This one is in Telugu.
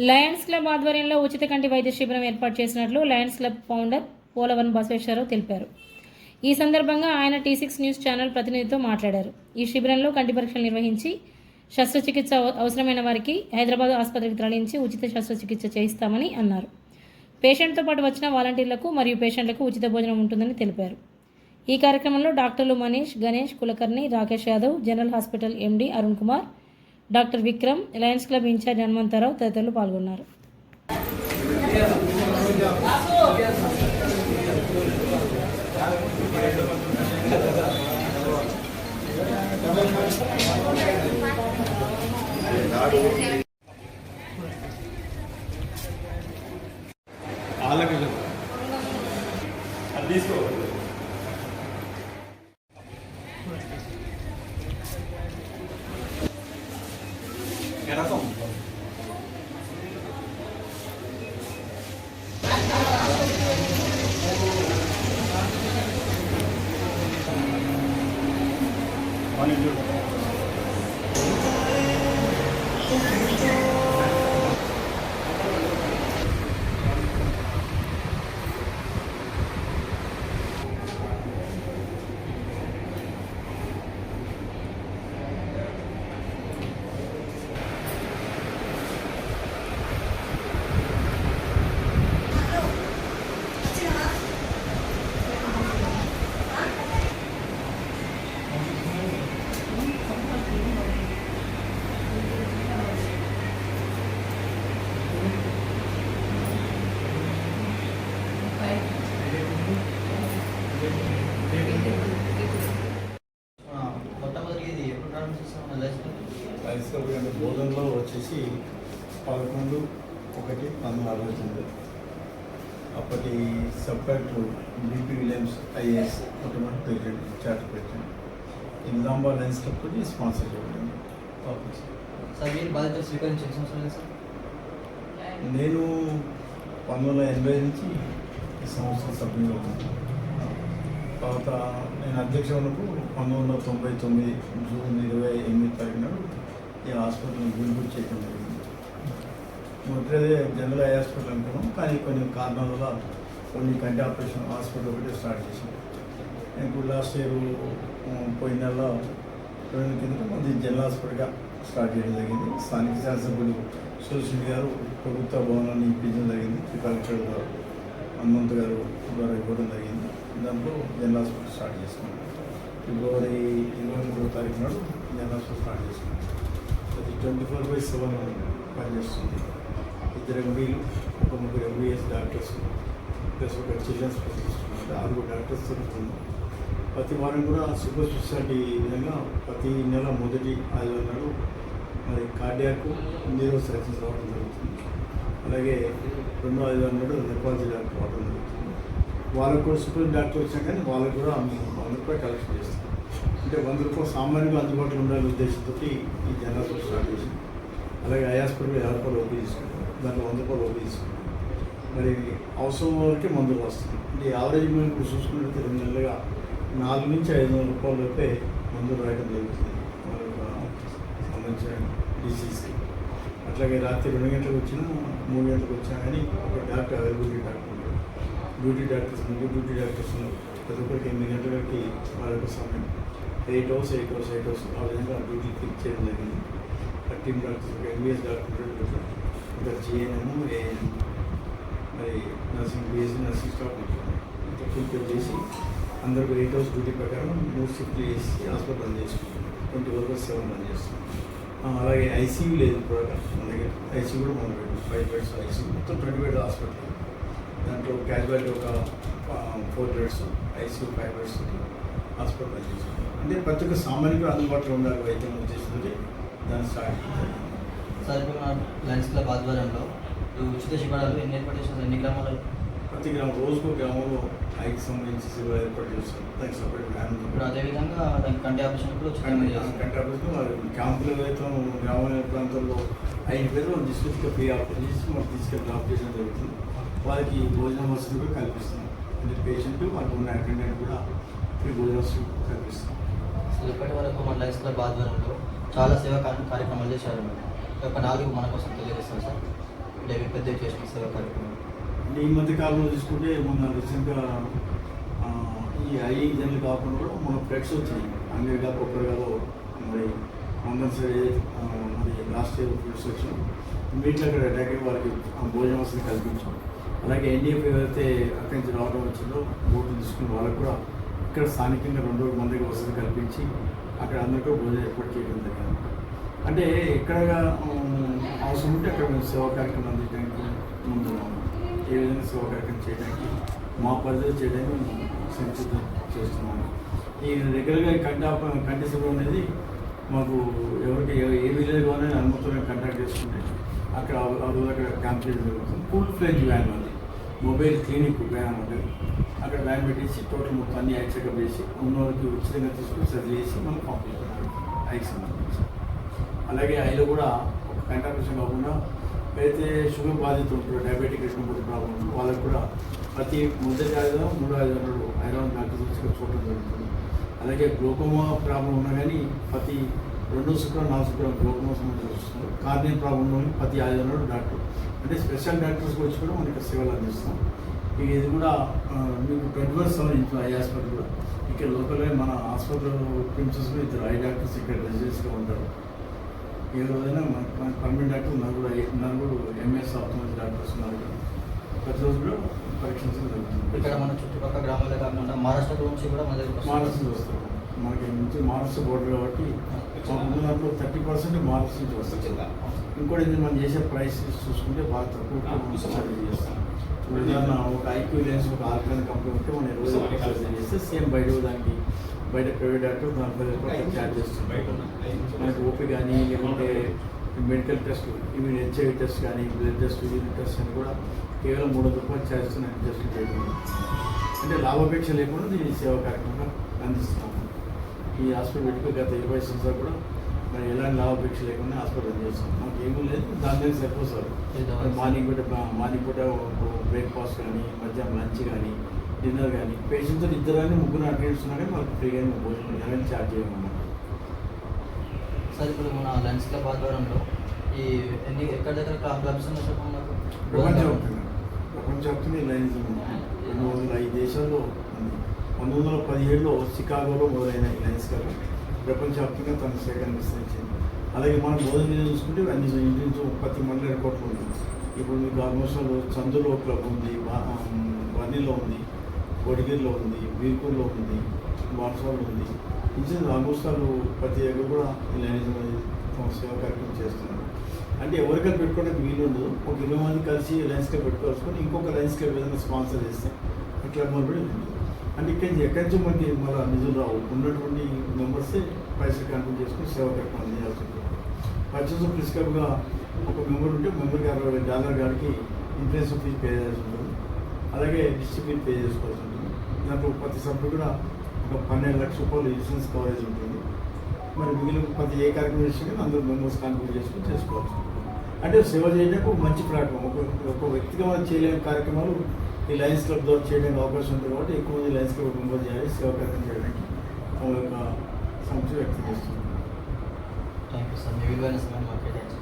లయన్స్ క్లబ్ ఆధ్వర్యంలో ఉచిత కంటి వైద్య శిబిరం ఏర్పాటు చేసినట్లు Lions club founder Polavaram Basaveswararao తెలిపారు. ఈ సందర్భంగా ఆయన T6 న్యూస్ ఛానల్ ప్రతినిధితో మాట్లాడారు. ఈ శిబిరంలో కంటి పరీక్షలు నిర్వహించి శస్త్రచికిత్స అవసరమైన వారికి హైదరాబాద్ ఆసుపత్రికి తరలించి ఉచిత శస్త్రచికిత్స చేయిస్తామని అన్నారు. పేషెంట్తో పాటు వచ్చిన వాలంటీర్లకు మరియు పేషెంట్లకు ఉచిత భోజనం ఉంటుందని తెలిపారు. ఈ కార్యక్రమంలో డాక్టర్లు Manish, Ganesh, Kulkarni, Rakesh Yadav, general hospital MD Arun Kumar, doctor Vikram, lions club incharge Hanumantharao తదితరులు పాల్గొన్నారు. బోధనలో వచ్చేసి 11/1/1969 అప్పటి sub collector BP Williams IAS మొట్టమొదటి president, charter president Nizamabad lions club తోటి స్పాన్సర్ చేయడం. సార్ మీరు బాధ్యత స్వీకరించిన సంవత్సరం సార్? నేను 1980 నుంచి ఈ సంవత్సరం సభ్యులు ఉన్నాను. తర్వాత నేను అధ్యక్ష ఉన్నప్పుడు 1999 జూన్ 28 తారీఖున ఈ హాస్పిటల్ని గురిగురి చేయడం జరిగింది. మొదటిదే జనరల్ ఐ హాస్పిటల్ అనుకున్నాం, కానీ కొన్ని కారణాల వల్ల కొన్ని కంటి ఆపరేషన్ హాస్పిటల్ ఒకటి స్టార్ట్ చేసాం. ఇప్పుడు లాస్ట్ ఇయర్ పోయిన నెల 2 నెలల కింద మంది జనరల్ హాస్పిటల్గా స్టార్ట్ చేయడం జరిగింది. స్థానిక శాసనసభ్యులు సురేష్ గారు ప్రభుత్వ భవనాన్ని ఇప్పించడం జరిగింది. కలెక్టర్ గారు హనుమంత్ గారు ద్వారా ఇవ్వడం జరిగింది. దాంట్లో జనరల్ హాస్పిటల్ స్టార్ట్ చేసుకున్నాం. ఫిబ్రవరి 23వ తారీఖు నాడు జనరల్ హాస్పిటల్ స్టార్ట్ చేసుకున్నాం. అది 24/7 పనిచేస్తుంది. 2 MDలు, 3 MBS డాక్టర్స్ ప్లస్ ఒక చిల్డ్రన్స్ స్పెషలిస్ట్ ఉన్నారు. 6 డాక్టర్స్ జరుగుతుంది. ప్రతి వారం కూడా సూపర్ స్పెషాలిటీ విధంగా ప్రతి నెల మొదటి ఆదివారం నాడు మరి కార్డియాక్ న్యూరో సర్జన్స్ రావడం జరుగుతుంది. అలాగే 2వ ఆదివారం నాడు నెపాలజీ డాక్టర్ రావడం జరుగుతుంది. వాళ్ళకు కూడా సూపర్ డాక్టర్ వచ్చాం, కానీ వాళ్ళకు కూడా మేము 100 రూపాయలు కలెక్షన్ చేస్తాం. అంటే 100 రూపాయలు సామాన్యంగా అందుబాటులో ఉండాలనే ఉద్దేశంతో ఈ జనరల్ హాస్పిటల్ స్టార్ట్ చేసి, అలాగే ఐ హాస్పిటల్ 50 రూపాయలు ఓపీ తీసుకుంటాం, దాంట్లో 100 రూపాయలు ఓపీ తీసుకుంటాం. మరి అవసరం వరకే మందులు వస్తుంది. అంటే యావరేజ్ మేము ఇప్పుడు చూసుకున్నట్లయితే 2 నెలలుగా 400 నుంచి 500 రూపాయల లోపే మందులు రాయడం జరుగుతుంది వాళ్ళకి సంబంధించిన డిసీజ్కి. అట్లాగే రాత్రి 2 గంటలకు వచ్చినా 3 గంటలకు వచ్చినా కానీ ఒక డాక్టర్ అవైలబిలిటీ డాక్టర్ ఉంటాడు. డ్యూటీ డాక్టర్స్ ఉన్నారు, డ్యూటీ డాక్టర్స్ ఉన్నారు. ప్రతి ఒక్కరికి 8 గంటలకి వాళ్ళకి సమయం 8 hours ఆ విధంగా డ్యూటీ క్లిక్ చేయడం జరిగింది. టీమ్ డాక్టర్స్, ఒక MBS డాక్టర్, ఇంకా GNM, ANM, మరి నర్సింగ్ BSc నర్సింగ్ స్టాఫ్ ఉంటుంది. ఇంకా ఫుల్ చేసి అందరికి 8 hours డ్యూటీ ప్రకారం 3 షిఫ్ట్లు చేసి హాస్పిటల్ రన్ చేసుకుంటాం. 24/7 రన్ చేస్తాం. అలాగే ICU లేదు ఇప్పుడు మన దగ్గర. ICU కూడా మనం 5 beds ICU, మొత్తం 20 bed హాస్పిటల్. దాంట్లో క్యాజువాలిటీ ఒక 4 beds, ICU 5 beds hospital run చేసుకుంటాం. అంటే ప్రతి ఒక్క సామాన్యుడు అందుబాటులో ఉండాలి వైద్యం ఉద్దేశంతో దాన్ని స్టార్ట్ చేయాలి. సార్ ఇప్పుడు మన లయన్స్ క్లబ్ ఆధ్వర్యంలో ఉచిత శిబిరాలు ఎన్ని ఏర్పాటు చేస్తారు? ఎన్ని గ్రామాలు? ప్రతి రోజుకు గ్రామంలో ఐకి సంబంధించి శిబిరాలు ఏర్పాటు చేస్తాం. దానికి సపరేట్ వ్యాన్. ఇప్పుడు అదేవిధంగా కంటి ఆపరేషన్ కూడా కంటి ఆపరేషన్ క్యాంపులు అయితే గ్రామీణ ప్రాంతాల్లో 5 పేరు డిస్ట్రిక్ట్గా ఫ్రీ ఆపరేషన్ చేసి మనకు తీసుకెళ్ళి డ్రాప్ చేయడం జరుగుతుంది. వాళ్ళకి భోజన వసతి కూడా కల్పిస్తున్నాం. అంటే పేషెంట్ వాళ్ళకు ఉన్న అటెండెంట్ కూడా ఫ్రీ భోజన వసతి కల్పిస్తాం. ఇప్పటి వరకు మన లయన్స్ క్లబ్ ఆధ్వర్యంలో చాలా సేవా కార్యక్రమాలు చేశారు. ఒక 4 మన కోసం తెలియజేస్తాం సార్. పెద్దగా చేసిన సేవా కార్యక్రమం? అంటే ఈ మధ్య కాలంలో తీసుకుంటే మొన్న రీసెంట్గా ఈ ఐ జనరల్ కాకుండా కూడా మన ఫ్లడ్స్ వచ్చినాయి. అంగరిగా కొప్పరిగాలో మరి మంగన్ సైడ్ మరి లాస్ట్ ఇయర్ ఫ్లడ్స్ వచ్చినాయి. ఇమీడియట్గా అక్కడ అటాక్ అయ్యి వాళ్ళకి భోజన వసతి కల్పించాం. అలాగే ఎన్డీఎఫ్ ఎవరైతే అక్కడి నుంచి రావడం వచ్చిందో బోట్లు తీసుకుని వాళ్ళకు కూడా ఇక్కడ స్థానికంగా 2 మందికి వసతి కల్పించి అక్కడ అందరికీ భోజనం ఏర్పాటు చేయడం జరిగింది. అంటే ఎక్కడగా అవసరం ఉంటే అక్కడ మేము సేవా కార్యక్రమం అందించడానికి ముందున్నాము. ఏ విధంగా సేవా కార్యక్రమం చేయడానికి మా పరిధిలో చేయడానికి మేము సంసిద్ధం చేస్తున్నాము. ఈ రెగ్యులర్గా కంటి సేవ అనేది మాకు ఎవరికి ఏ విలేజ్ అనేది అనుమతులను కాంటాక్ట్ చేసుకుంటే అక్కడ అక్కడ క్యాంప్ చేయడం జరుగుతుంది. ఫుల్ ఫ్లెడ్జ్ వ్యాన్ అది మొబైల్ క్లినిక్ వ్యాన్ ఉంటుంది. అక్కడ వ్యాన్ పెట్టేసి టోటల్ మొత్తం అన్ని ఐ చెకప్ చేసి ఉన్నవారికి ఉచితంగా తీసుకుని సర్జరీ చేసి మనం పంపిస్తున్నారు ఐకి సంబంధించి. అలాగే ఐలో కూడా ఒక కంటామినేషన్ కాకుండా అయితే షుగర్ బాధితులు ఉంటారు, డయాబెటిక్ రెటినోపతి ప్రాబ్లం ఉంటుంది, వాళ్ళకి కూడా ప్రతి మొదటి 3-500 ఐరన్ డాక్టర్స్ వచ్చి చూడటం జరుగుతుంది. అలాగే గ్లోకోమా ప్రాబ్లం ఉన్నా కానీ ప్రతి 2 శుక్రవారం 4 శుక్రవారం గ్లోకోమా సంబంధించి వస్తున్నారు. కార్నియా ప్రాబ్లం ఉన్న ప్రతి 500 డాక్టర్ అంటే స్పెషల్ డాక్టర్స్కి వచ్చి కూడా మనకి సేవలు అందిస్తాం. ఇది కూడా మీకు 24/7 ఐ హాస్పిటల్ కూడా ఇక్కడ లోకల్గా మన హాస్పిటల్ ప్రిన్సెస్లో 2 ఐ డాక్టర్స్ ఇక్కడ రెసిడెన్స్గా ఉంటారు. ఏ రోజైనా మన పర్మనెంట్ డాక్టర్ నలుగురు ఎంఎస్ ఆప్థమాలజీ డాక్టర్స్ ఉన్నారు. ప్రతి రోజు కూడా పరీక్షించడం జరుగుతుంది. ఇక్కడ మన చుట్టుపక్కల గ్రామాలే కాకుండా మహారాష్ట్ర నుంచి కూడా మన దగ్గర మహారాష్ట్ర వస్తారు. మనకి నుంచి మహారాష్ట్ర బోర్డర్ కాబట్టి మాకు దాంట్లో 30% మహారాష్ట్ర నుంచి వస్తుంది. ఇంకోటి ఏంటి మనం చేసే ప్రైస్ చూసుకుంటే బాగా తక్కువ సర్జరీ చేస్తాం. ఉదాహరణ ఒక ఐక్యూ లెన్స్ ఒక ఆర్గాన్ కంపెనీ ఉంటే మనం 20 రూపాయలు సర్జరీ చేస్తే సేమ్ దానికి బయట ప్రైవేట్ డాక్టర్ దాని 10 రూపాయలు ఛార్జ్ చేస్తుంది. మనకి ఓపీ కానీ లేకుంటే మెడికల్ టెస్ట్ ఇవి హెచ్ఐవి టెస్ట్ కానీ బ్లడ్ టెస్ట్ యూరిన్ టెస్ట్ అని కూడా కేవలం 300 రూపాయలు ఛార్జ్ చేసిన టెస్టులు చేయకుండా అంటే లాభాపేక్ష లేకుండా దీన్ని సేవా కార్యక్రమంగా అందిస్తున్నాము. ఈ హాస్పిటల్ పెట్టుకుని గత 20 సంవత్సరాలు కూడా మరి ఎలాంటి లాభాపేక్ష లేకుండా హాస్పిటల్ చేస్తాం. మాకు ఏమీ లేదు, దాని మీద సరిపోతారు. మార్నింగ్ పూట బ్రేక్ఫాస్ట్ కానీ మధ్యాహ్నం లంచ్ కానీ డిన్నర్ కానీ పేషెంట్తో 2 కానీ 3 అటెండెంట్స్ ఉన్నా కానీ మనకు ఫ్రీగా భోజనం ఎలాంటి ఛార్జ్ చేయమన్నా. సార్ ఇప్పుడు మన లయన్స్ క్లబ్ ఆధ్వర్యంలో ఈ ఎక్కడ దగ్గర క్లబ్స్ ఉన్నాయి సార్ మనకు? ప్రపంచవ్యాప్తంగా లయన్స్ 205 దేశాల్లో 1917లో చికాగోలో మొదలైన ఈ లయన్స్ క్లబ్ ప్రపంచవ్యాప్తంగా తన సేకరణ విస్తరించింది. అలాగే మనం భోజనం చూసుకుంటే అన్ని ఇంటి ప్రతి మండలి రిపోర్ట్లు ఉంది. ఇప్పుడు మీకు ఆల్మోస్ట్ చందులో క్లబ్ ఉంది, వన్నీలో ఉంది, కొడిగిరిలో ఉంది, వీర్పూర్లో ఉంది, బాన్సాలో ఉంది. ఇంచుమించు ఆల్మోస్ట్ వాళ్ళు ప్రతి దగ్గర కూడా ఈ లైన్స్ సేవా కార్యక్రమం చేస్తున్నారు. అంటే ఎవరికైనా పెట్టుకోవడానికి వీలు ఉండదు. ఒక 20 మంది కలిసి లైన్స్ క్లబ్ పెట్టుకోవాల్సుకొని ఇంకొక లైన్స్ క్లబ్ ఏదైనా స్పాన్సర్ చేస్తే క్లబ్ కూడా ఉంది. అంటే ఎక్కడి నుంచి మనకి మళ్ళీ నిధులు రావు, ఉన్నటువంటి మెంబర్సే పైసలు కాన్ఫిట్ చేసుకుని సేవా కార్యక్రమం అందించాల్సి ఉంటుంది. పర్చేస్ ప్రిస్క్రైబ్గా ఒక మెంబర్ ఉంటే మెంబర్కి $60 గారికి ఇన్సూరెన్స్ ఫీజు పే చేయాల్సి ఉంటుంది. అలాగే డిస్ట్రిబ్యూట్ పే చేసుకోవాల్సి ఉంటుంది. దాంట్లో ప్రతి సభ్యుడు కూడా ఒక 12 లక్షల రూపాయలు ఇన్సూరెన్స్ కవరేజ్ ఉంటుంది. మరి మిగిలిన ప్రతి ఏ కార్యక్రమం చేసినా అందరూ మెంబర్స్ కాన్ఫిట్ చేసుకుని చేసుకోవాల్సి ఉంటుంది. అంటే సేవ చేయడానికి ఒక మంచి ప్లాట్ఫామ్. ఒక వ్యక్తిగా మనం చేయలేని కార్యక్రమాలు ఈ లయన్స్ క్లబ్ ద్వారా చేయడానికి అవకాశం ఉంటుంది. కాబట్టి ఎక్కువ మంది లయన్స్ క్లబ్ మెంబర్ చేయాలి, సేవా కార్యక్రమం చేయడానికి మా యొక్క సంస్థ వ్యక్తం చేస్తుంది. థ్యాంక్ యూ సార్, మీ విలువైన సమయం మాట్లాడారు.